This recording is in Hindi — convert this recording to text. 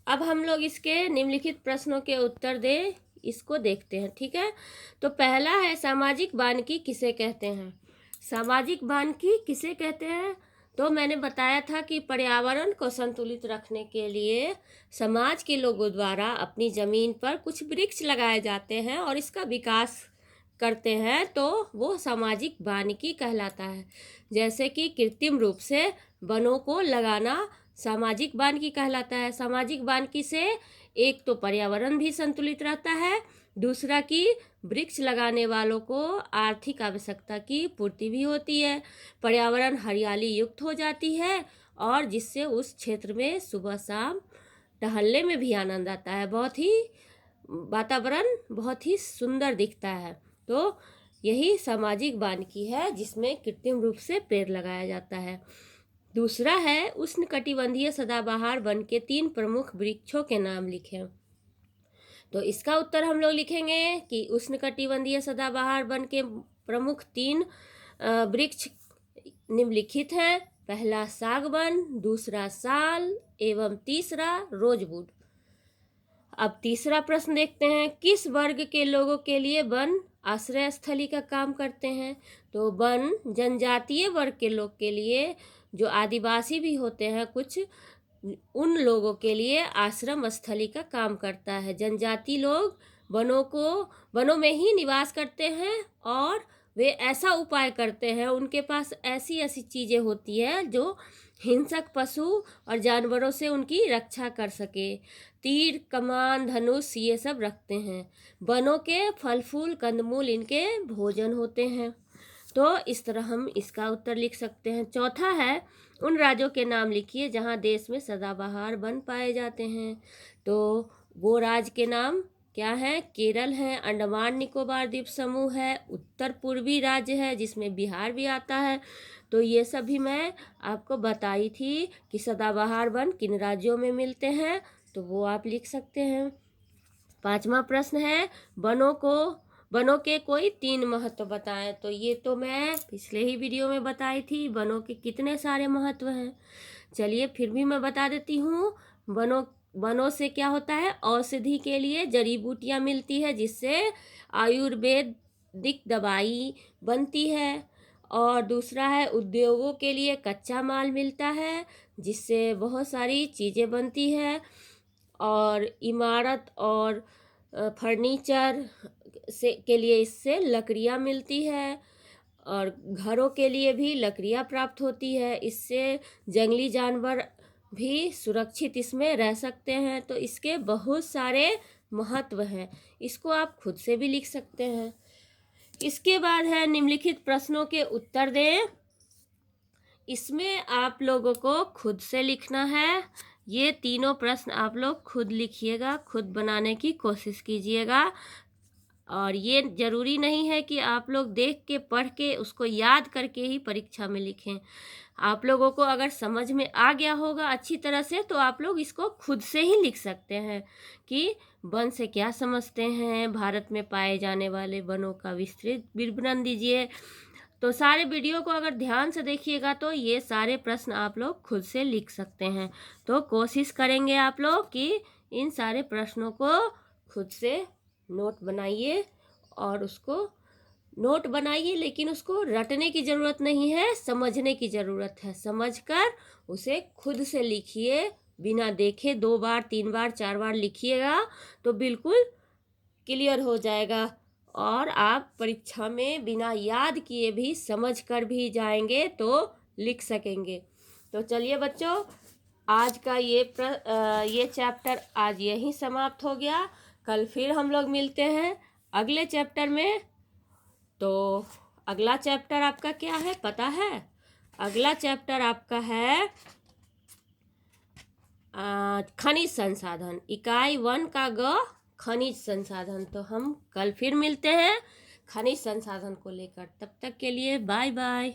अब हम लोग इसके निम्नलिखित प्रश्नों के उत्तर दें, इसको देखते हैं। ठीक है, तो पहला है सामाजिक वानिकी किसे कहते हैं। सामाजिक वानिकी किसे कहते हैं, तो मैंने बताया था कि पर्यावरण को संतुलित रखने के लिए समाज के लोगों द्वारा अपनी ज़मीन पर कुछ वृक्ष लगाए जाते हैं और इसका विकास करते हैं, तो वो सामाजिक वानिकी कहलाता है। जैसे कि कृत्रिम रूप से वनों को लगाना सामाजिक वानिकी कहलाता है। सामाजिक वानिकी से एक तो पर्यावरण भी संतुलित रहता है, दूसरा कि वृक्ष लगाने वालों को आर्थिक आवश्यकता की पूर्ति भी होती है, पर्यावरण हरियाली युक्त हो जाती है और जिससे उस क्षेत्र में सुबह शाम टहलने में भी आनंद आता है, बहुत ही वातावरण बहुत ही सुंदर दिखता है। तो यही सामाजिक वानिकी है जिसमें कृत्रिम रूप से पेड़ लगाया जाता है। दूसरा है उष्णकटिबंधीय सदाबहार वन के 3 प्रमुख वृक्षों के नाम लिखें। तो इसका उत्तर हम लोग लिखेंगे कि उष्णकटिबंधीय सदाबहार वन के प्रमुख 3 वृक्ष निम्नलिखित हैं। पहला सागवन, दूसरा साल एवं तीसरा रोजवुड। अब तीसरा प्रश्न देखते हैं, किस वर्ग के लोगों के लिए वन आश्रय स्थली का काम करते हैं। तो वन जनजातीय वर्ग के लोग के लिए, जो आदिवासी भी होते हैं कुछ, उन लोगों के लिए आश्रम स्थली का काम करता है। जनजाति लोग वनों में ही निवास करते हैं और वे ऐसा उपाय करते हैं, उनके पास ऐसी ऐसी चीज़ें होती हैं जो हिंसक पशु और जानवरों से उनकी रक्षा कर सके। तीर, कमान, धनुष ये सब रखते हैं। वनों के फल फूल कंदमूल इनके भोजन होते हैं। तो इस तरह हम इसका उत्तर लिख सकते हैं। चौथा है, उन राज्यों के नाम लिखिए जहां देश में सदाबहार वन पाए जाते हैं। तो वो राज्य के नाम क्या है, केरल है, अंडमान निकोबार द्वीप समूह है, उत्तर पूर्वी राज्य है जिसमें बिहार भी आता है। तो ये सब भी मैं आपको बताई थी कि सदाबहार वन किन राज्यों में मिलते हैं, तो वो आप लिख सकते हैं। 5वां प्रश्न है, वनों के कोई 3 महत्व बताएं। तो ये तो मैं पिछले ही वीडियो में बताई थी, वनों के कितने सारे महत्व हैं। चलिए फिर भी मैं बता देती हूँ। वनों से क्या होता है, औषधि के लिए जड़ी बूटियाँ मिलती है जिससे आयुर्वेदिक दवाई बनती है। और दूसरा है, उद्योगों के लिए कच्चा माल मिलता है जिससे बहुत सारी चीज़ें बनती है। और इमारत और फर्नीचर के लिए इससे लकड़ियाँ मिलती है और घरों के लिए भी लकड़ियाँ प्राप्त होती है। इससे जंगली जानवर भी सुरक्षित इसमें रह सकते हैं। तो इसके बहुत सारे महत्व हैं, इसको आप खुद से भी लिख सकते हैं। इसके बाद है निम्नलिखित प्रश्नों के उत्तर दें। इसमें आप लोगों को खुद से लिखना है। ये तीनों प्रश्न आप लोग खुद लिखिएगा, खुद बनाने की कोशिश कीजिएगा। और ये ज़रूरी नहीं है कि आप लोग देख के पढ़ के उसको याद करके ही परीक्षा में लिखें। आप लोगों को अगर समझ में आ गया होगा अच्छी तरह से, तो आप लोग इसको खुद से ही लिख सकते हैं कि वन से क्या समझते हैं, भारत में पाए जाने वाले वनों का विस्तृत विवरण दीजिए। तो सारे वीडियो को अगर ध्यान से देखिएगा तो ये सारे प्रश्न आप लोग खुद से लिख सकते हैं। तो कोशिश करेंगे आप लोग कि इन सारे प्रश्नों को खुद से नोट बनाइए और उसको नोट बनाइए, लेकिन उसको रटने की ज़रूरत नहीं है, समझने की ज़रूरत है। समझकर उसे खुद से लिखिए, बिना देखे 2 बार 3 बार 4 बार लिखिएगा तो बिल्कुल क्लियर हो जाएगा और आप परीक्षा में बिना याद किए भी समझ कर भी जाएंगे तो लिख सकेंगे। तो चलिए बच्चों, आज का ये चैप्टर आज यहीं समाप्त हो गया। कल फिर हम लोग मिलते हैं अगले चैप्टर में। तो अगला चैप्टर आपका क्या है पता है? अगला चैप्टर आपका है खनिज संसाधन, इकाई 1 का ग, खनिज संसाधन। तो हम कल फिर मिलते हैं खनिज संसाधन को लेकर। तब तक के लिए बाय बाय।